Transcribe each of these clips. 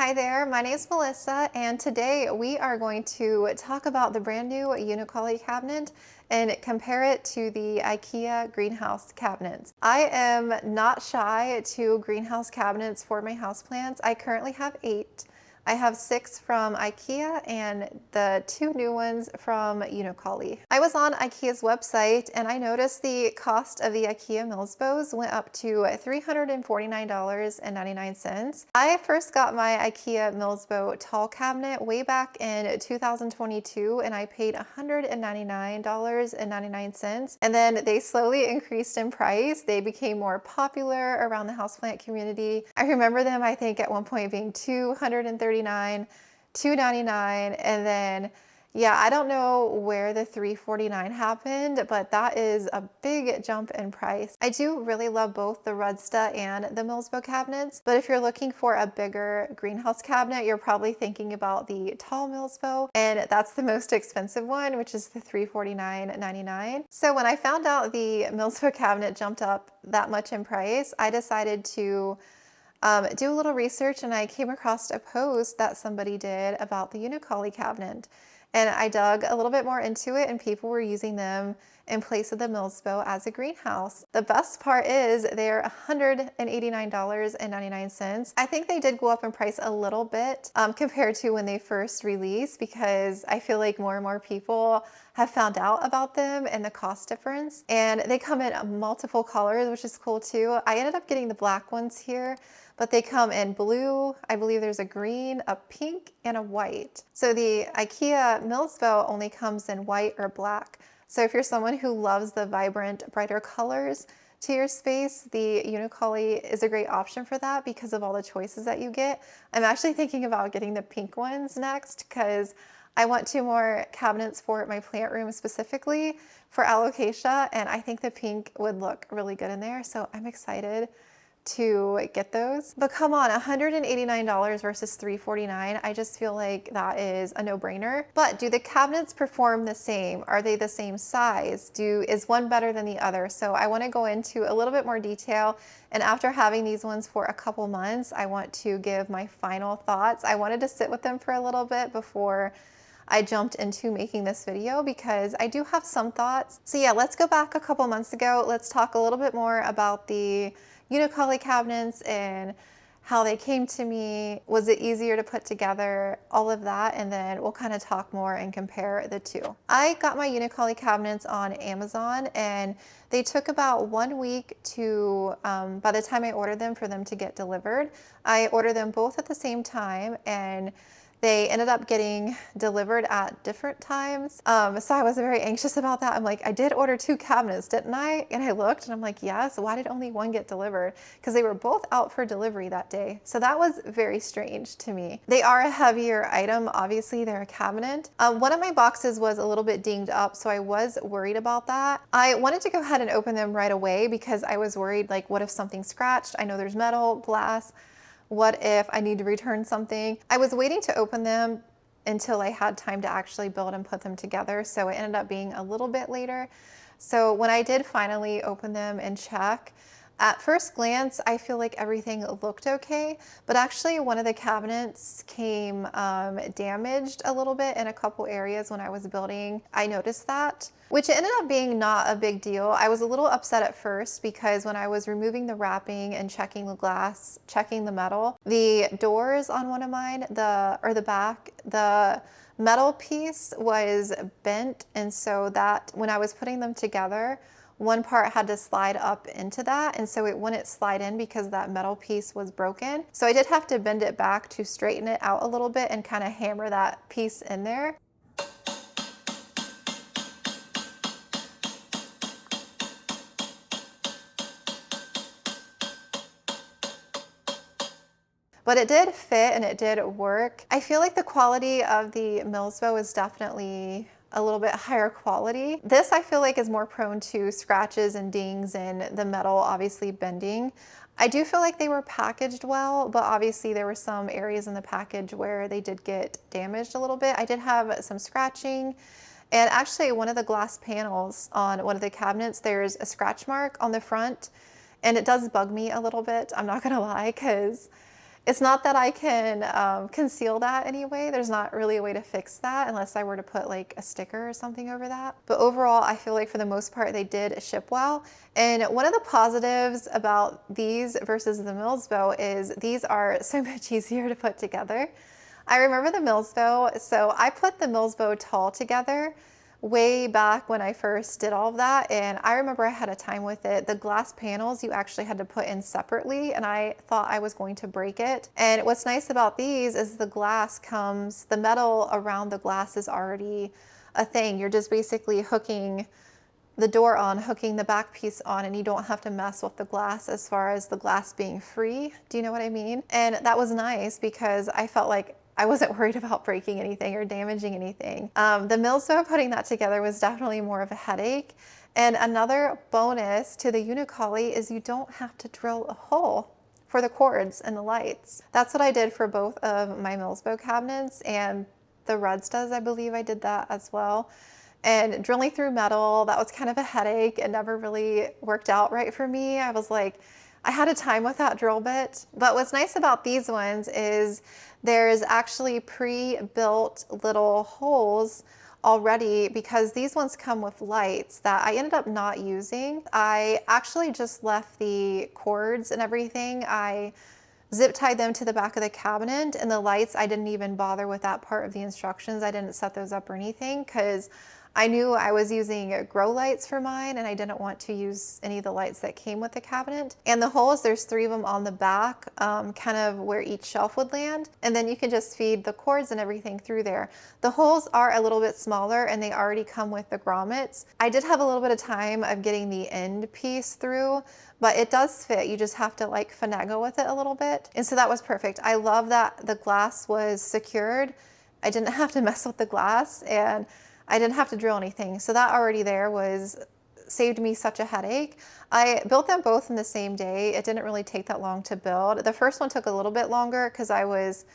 Hi there, my name is Melissa, and today we are going to talk about the brand new Unicoly cabinet and compare it to the IKEA greenhouse cabinets. I am not shy to greenhouse cabinets for my houseplants. I currently have 8. I have 6 from IKEA and the 2 new ones from Unicoly. I was on IKEA's website and I noticed the cost of the IKEA MILSBOs went up to $349.99. I first got my IKEA MILSBO tall cabinet way back in 2022 and I paid $199.99, and then they slowly increased in price. They became more popular around the houseplant community. I remember them, I think, at one point being $239, $299, and then yeah, I don't know where the $349 happened, but that is a big jump in price. I do really love both the Rudsta and the MILSBO cabinets, but if you're looking for a bigger greenhouse cabinet, you're probably thinking about the tall MILSBO, and that's the most expensive one, which is the $349.99. So when I found out the MILSBO cabinet jumped up that much in price, I decided to do a little research, and I came across a post that somebody did about the Unicoly cabinet. And I dug a little bit more into it, and people were using them in place of the MILSBO as a greenhouse. The best part is they're $189.99. I think they did go up in price a little bit compared to when they first released, because I feel like more and more people have found out about them and the cost difference. And they come in multiple colors, which is cool too. I ended up getting the black ones here, but they come in blue, I believe there's a green, a pink, and a white. So the IKEA MILSBO only comes in white or black. So if you're someone who loves the vibrant, brighter colors to your space, the Unicoly is a great option for that because of all the choices that you get. I'm actually thinking about getting the pink ones next because I want 2 more cabinets for my plant room specifically for alocasia, and I think the pink would look really good in there, so I'm excited to get those. But come on, $189 versus $349, I just feel like that is a no-brainer. But do the cabinets perform the same? Are they the same size? Is one better than the other? So I want to go into a little bit more detail, and after having these ones for a couple months, I want to give my final thoughts. I wanted to sit with them for a little bit before I jumped into making this video because I do have some thoughts. So yeah, let's go back a couple months ago. Let's talk a little bit more about the Unicoly cabinets and how they came to me. Was it easier to put together? All of that, and then we'll kind of talk more and compare the two. I got my Unicoly cabinets on Amazon, and they took about 1 week to, by the time I ordered them, for them to get delivered. I ordered them both at the same time, and they ended up getting delivered at different times. So I was very anxious about that. I'm like, I did order 2 cabinets, didn't I? And I looked and I'm like, yes, why did only one get delivered? Because they were both out for delivery that day. So that was very strange to me. They are a heavier item. Obviously, they're a cabinet. One of my boxes was a little bit dinged up, so I was worried about that. I wanted to go ahead and open them right away because I was worried, like, what if something scratched? I know there's metal, glass. What if I need to return something? I was waiting to open them until I had time to actually build and put them together, so it ended up being a little bit later. So when I did finally open them and check, at first glance, I feel like everything looked okay, but actually one of the cabinets came damaged a little bit in a couple areas when I was building. I noticed that, which ended up being not a big deal. I was a little upset at first because when I was removing the wrapping and checking the glass, checking the metal, the doors on one of mine, the back, the metal piece was bent, and so that when I was putting them together, one part had to slide up into that, and so it wouldn't slide in because that metal piece was broken. So I did have to bend it back to straighten it out a little bit and kind of hammer that piece in there. But it did fit and it did work. I feel like the quality of the MILSBO is definitely a little bit higher quality. This I feel like is more prone to scratches and dings and the metal obviously bending. I do feel like they were packaged well, but obviously there were some areas in the package where they did get damaged a little bit. I did have some scratching, and actually one of the glass panels on one of the cabinets, there's a scratch mark on the front, and it does bug me a little bit, I'm not gonna lie, because It's not that I can conceal that anyway. There's not really a way to fix that unless I were to put like a sticker or something over that. But overall, I feel like for the most part, they did ship well. And one of the positives about these versus the Milsbo is these are so much easier to put together. I remember the Milsbo, so I put the Milsbo tall together way back when I first did all of that, and I remember I had a time with it. The glass panels you actually had to put in separately, and I thought I was going to break it. And what's nice about these is the glass comes, the metal around the glass is already a thing. You're just basically hooking the door on, hooking the back piece on, and you don't have to mess with the glass as far as the glass being free. Do you know what I mean? And that was nice because I felt like I wasn't worried about breaking anything or damaging anything. The Milsbo, putting that together was definitely more of a headache. And another bonus to the Unicoly is you don't have to drill a hole for the cords and the lights. That's what I did for both of my Milsbo cabinets, and the Reds does, I believe I did that as well. And drilling through metal, that was kind of a headache. It never really worked out right for me. I was like, I had a time with that drill bit. But what's nice about these ones is there's actually pre-built little holes already, because these ones come with lights that I ended up not using. I actually just left the cords and everything. I zip tied them to the back of the cabinet, and the lights, I didn't even bother with that part of the instructions. I didn't set those up or anything because I knew I was using grow lights for mine, and I didn't want to use any of the lights that came with the cabinet. And the holes, there's 3 of them on the back, kind of where each shelf would land. And then you can just feed the cords and everything through there. The holes are a little bit smaller, and they already come with the grommets. I did have a little bit of time of getting the end piece through, but it does fit. You just have to like finagle with it a little bit. And so that was perfect. I love that the glass was secured. I didn't have to mess with the glass, and I didn't have to drill anything. So that already there saved me such a headache. I built them both in the same day. It didn't really take that long to build. The first one took a little bit longer because I was,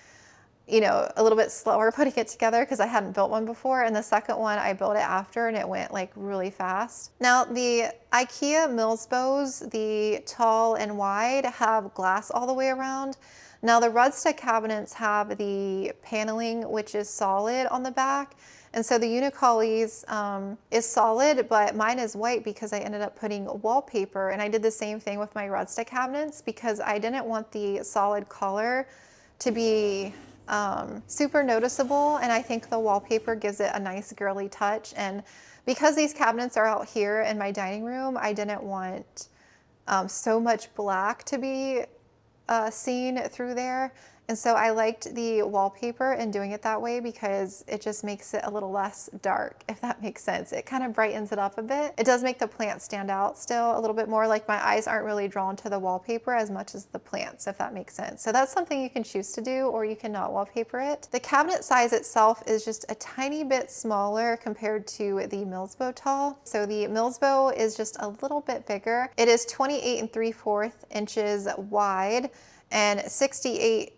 you know, a little bit slower putting it together because I hadn't built one before. And the second one, I built it after, and it went like really fast. Now the IKEA Milsbos, the tall and wide, have glass all the way around. Now the Rudsta cabinets have the paneling, which is solid on the back. And so the Unicoly's is solid, but mine is white because I ended up putting wallpaper. And I did the same thing with my Rudsta cabinets because I didn't want the solid color to be super noticeable. And I think the wallpaper gives it a nice girly touch. And because these cabinets are out here in my dining room, I didn't want so much black to be seen through there. And so I liked the wallpaper and doing it that way because it just makes it a little less dark, if that makes sense. It kind of brightens it up a bit. It does make the plants stand out still a little bit more. Like my eyes aren't really drawn to the wallpaper as much as the plants, if that makes sense. So that's something you can choose to do, or you can not wallpaper it. The cabinet size itself is just a tiny bit smaller compared to the Milsbo tall. So the Milsbo is just a little bit bigger. It is 28 3/4 inches wide and 68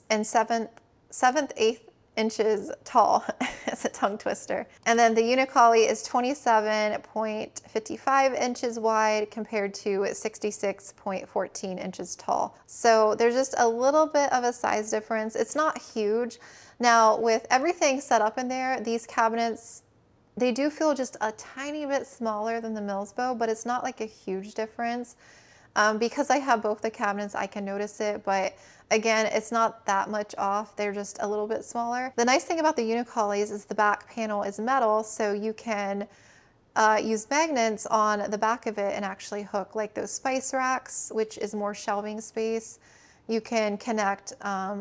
and 7/8 inches tall. It's a tongue twister. And then the Unicoly is 27.55 inches wide compared to 66.14 inches tall. So there's just a little bit of a size difference. It's not huge. Now with everything set up in there, these cabinets, they do feel just a tiny bit smaller than the Milsbo, but it's not like a huge difference. Because I have both the cabinets, I can notice it, but again, it's not that much off. They're just a little bit smaller. The nice thing about the Unicolys is the back panel is metal, so you can use magnets on the back of it and actually hook like those spice racks, which is more shelving space. You can connect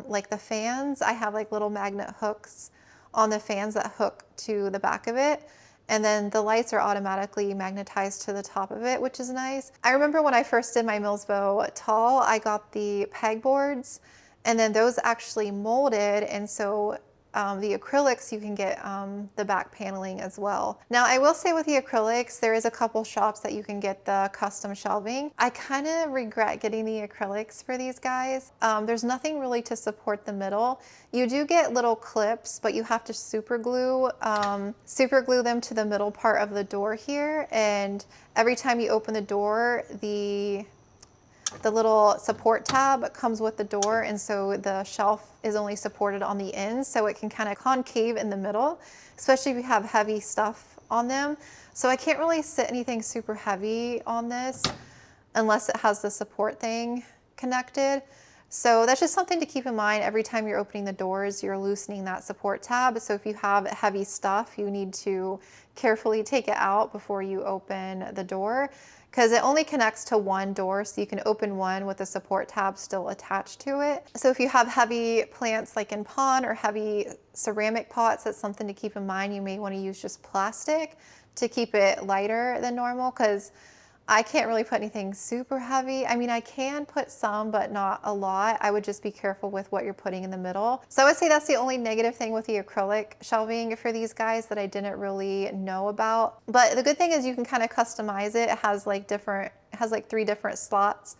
like the fans. I have like little magnet hooks on the fans that hook to the back of it. And then the lights are automatically magnetized to the top of it, which is nice. I remember when I first did my Milsbo tall, I got the pegboards, and then those actually molded, and so the acrylics, you can get the back paneling as well. Now I will say with the acrylics, there is a couple shops that you can get the custom shelving. I kind of regret getting the acrylics for these guys. There's nothing really to support the middle. You do get little clips, but you have to super glue them to the middle part of the door here. And every time you open the door, the the little support tab comes with the door, and so the shelf is only supported on the ends, so it can kind of concave in the middle, especially if you have heavy stuff on them. So I can't really sit anything super heavy on this unless it has the support thing connected. So that's just something to keep in mind. Every time you're opening the doors, you're loosening that support tab. So if you have heavy stuff, you need to carefully take it out before you open the door, because it only connects to one door, so you can open one with the support tab still attached to it. So if you have heavy plants like in pond or heavy ceramic pots, that's something to keep in mind. You may want to use just plastic to keep it lighter than normal, because I can't really put anything super heavy. I mean, I can put some, but not a lot. I would just be careful with what you're putting in the middle. So I would say that's the only negative thing with the acrylic shelving for these guys that I didn't really know about. But the good thing is you can kind of customize it. It has like 3 different slots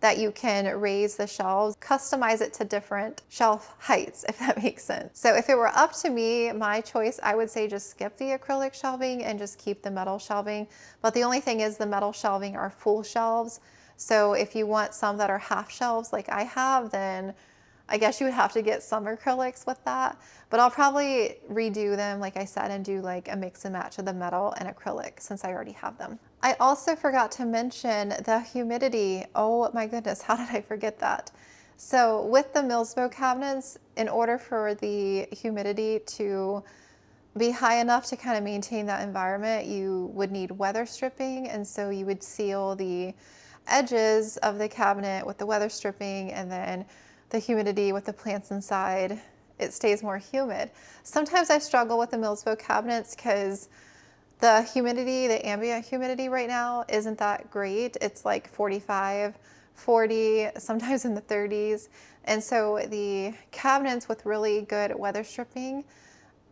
that you can raise the shelves, customize it to different shelf heights, if that makes sense. So if it were up to me, my choice, I would say just skip the acrylic shelving and just keep the metal shelving. But the only thing is the metal shelving are full shelves. So if you want some that are half shelves like I have, then I guess you would have to get some acrylics with that, but I'll probably redo them, like I said, and do like a mix and match of the metal and acrylic since I already have them. I also forgot to mention the humidity. Oh my goodness, how did I forget that? So with the Milsbo cabinets, in order for the humidity to be high enough to kind of maintain that environment, you would need weather stripping, and so you would seal the edges of the cabinet with the weather stripping, and then the humidity with the plants inside, it stays more humid. Sometimes I struggle with the Milsbo cabinets because the humidity, the ambient humidity right now isn't that great. It's like 45, 40, sometimes in the 30s. And so the cabinets with really good weather stripping,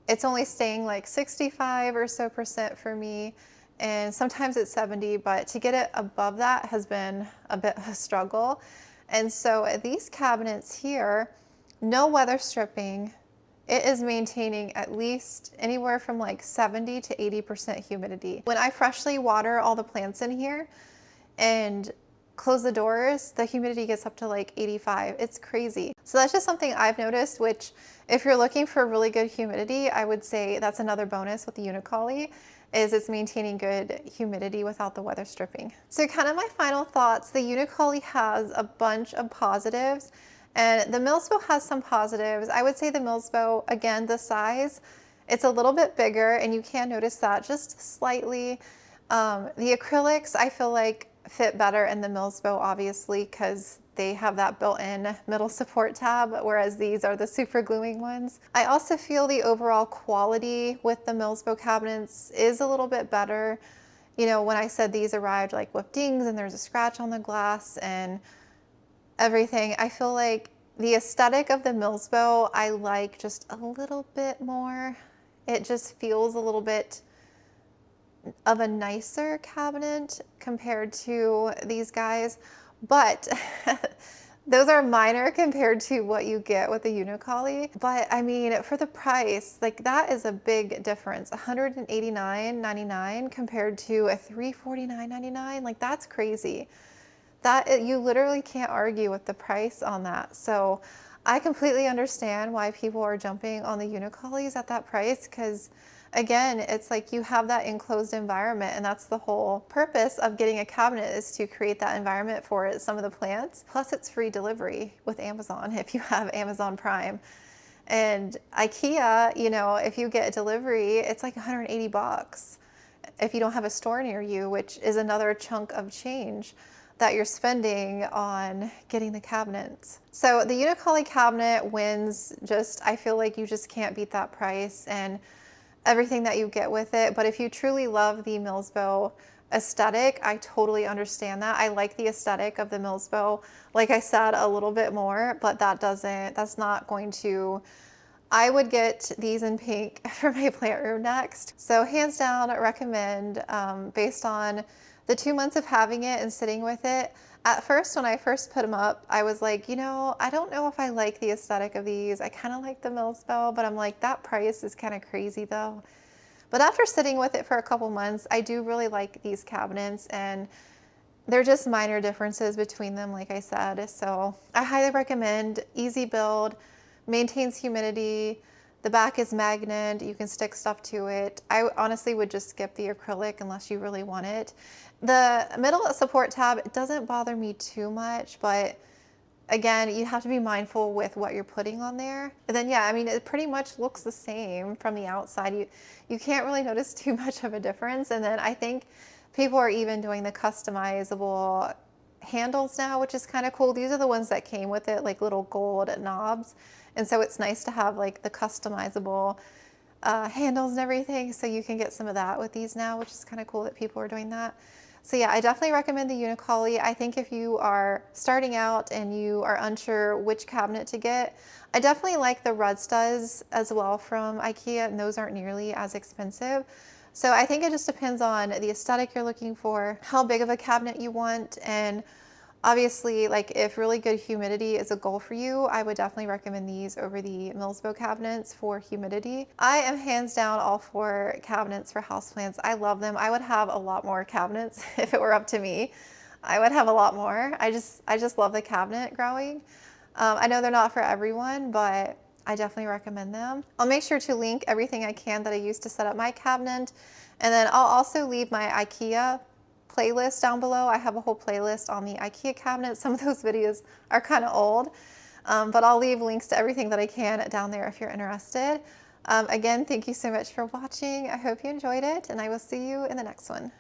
it's only staying like 65 or so percent for me. And sometimes it's 70, but to get it above that has been a bit of a struggle. And so these cabinets here, no weather stripping, it is maintaining at least anywhere from like 70 to 80% humidity. When I freshly water all the plants in here and close the doors, the humidity gets up to like 85. It's crazy. So that's just something I've noticed, which if you're looking for really good humidity, I would say that's another bonus with the Unicoly, is it's maintaining good humidity without the weather stripping. So kind of my final thoughts, the Unicoly has a bunch of positives and the Milsbo has some positives. I would say the Milsbo, again, the size, it's a little bit bigger and you can notice that just slightly. The acrylics, I feel like fit better in the Milsbo, obviously, because they have that built-in middle support tab, whereas these are the super gluing ones. I also feel the overall quality with the Milsbo cabinets is a little bit better. You know, when I said these arrived like with dings and there's a scratch on the glass and everything, I feel like the aesthetic of the Milsbo, I like just a little bit more. It just feels a little bit of a nicer cabinet compared to these guys, but those are minor compared to what you get with the Unicoly. But I mean, for the price, like that is a big difference. $189.99 compared to a $349.99. Like that's crazy. That you literally can't argue with the price on that. So I completely understand why people are jumping on the Unicolys at that price, because again, it's like you have that enclosed environment, and that's the whole purpose of getting a cabinet, is to create that environment for some of the plants. Plus it's free delivery with Amazon if you have Amazon Prime. And IKEA, you know, if you get a delivery, it's like 180 bucks if you don't have a store near you, which is another chunk of change that you're spending on getting the cabinets. So the Unicoly cabinet wins. Just, I feel like you just can't beat that price and everything that you get with it. But if you truly love the Milsbo aesthetic, I totally understand that. I like the aesthetic of the Milsbo, like I said, a little bit more, but that's not going to, I would get these in pink for my plant room next. So hands down, I recommend, based on the 2 months of having it and sitting with it. At first, when I first put them up, I was like, you know, I don't know if I like the aesthetic of these. I kind of like the Milsbo, but I'm like, that price is kind of crazy though. But after sitting with it for a couple months, I do really like these cabinets, and they're just minor differences between them, like I said. So I highly recommend. Easy build, maintains humidity. The back is magnet. You can stick stuff to it. I honestly would just skip the acrylic unless you really want it. The middle support tab, it doesn't bother me too much, but again, you have to be mindful with what you're putting on there. And then yeah, I mean, it pretty much looks the same from the outside. You can't really notice too much of a difference. And then I think people are even doing the customizable handles now, which is kind of cool. These are the ones that came with it, like little gold knobs. And so it's nice to have like the customizable handles and everything. So you can get some of that with these now, which is kind of cool that people are doing that. So yeah, I definitely recommend the Unicoly. I think if you are starting out and you are unsure which cabinet to get, I definitely like the Rudstuds as well from IKEA, and those aren't nearly as expensive. So I think it just depends on the aesthetic you're looking for, how big of a cabinet you want, and obviously, like if really good humidity is a goal for you, I would definitely recommend these over the Milsbo cabinets for humidity. I am hands down all for cabinets for houseplants. I love them. I would have a lot more cabinets if it were up to me. I would have a lot more. I just love the cabinet growing. I know they're not for everyone, but I definitely recommend them. I'll make sure to link everything I can that I use to set up my cabinet. And then I'll also leave my IKEA playlist down below. I have a whole playlist on the IKEA cabinet. Some of those videos are kind of old, but I'll leave links to everything that I can down there if you're interested. Again, thank you so much for watching. I hope you enjoyed it, and I will see you in the next one.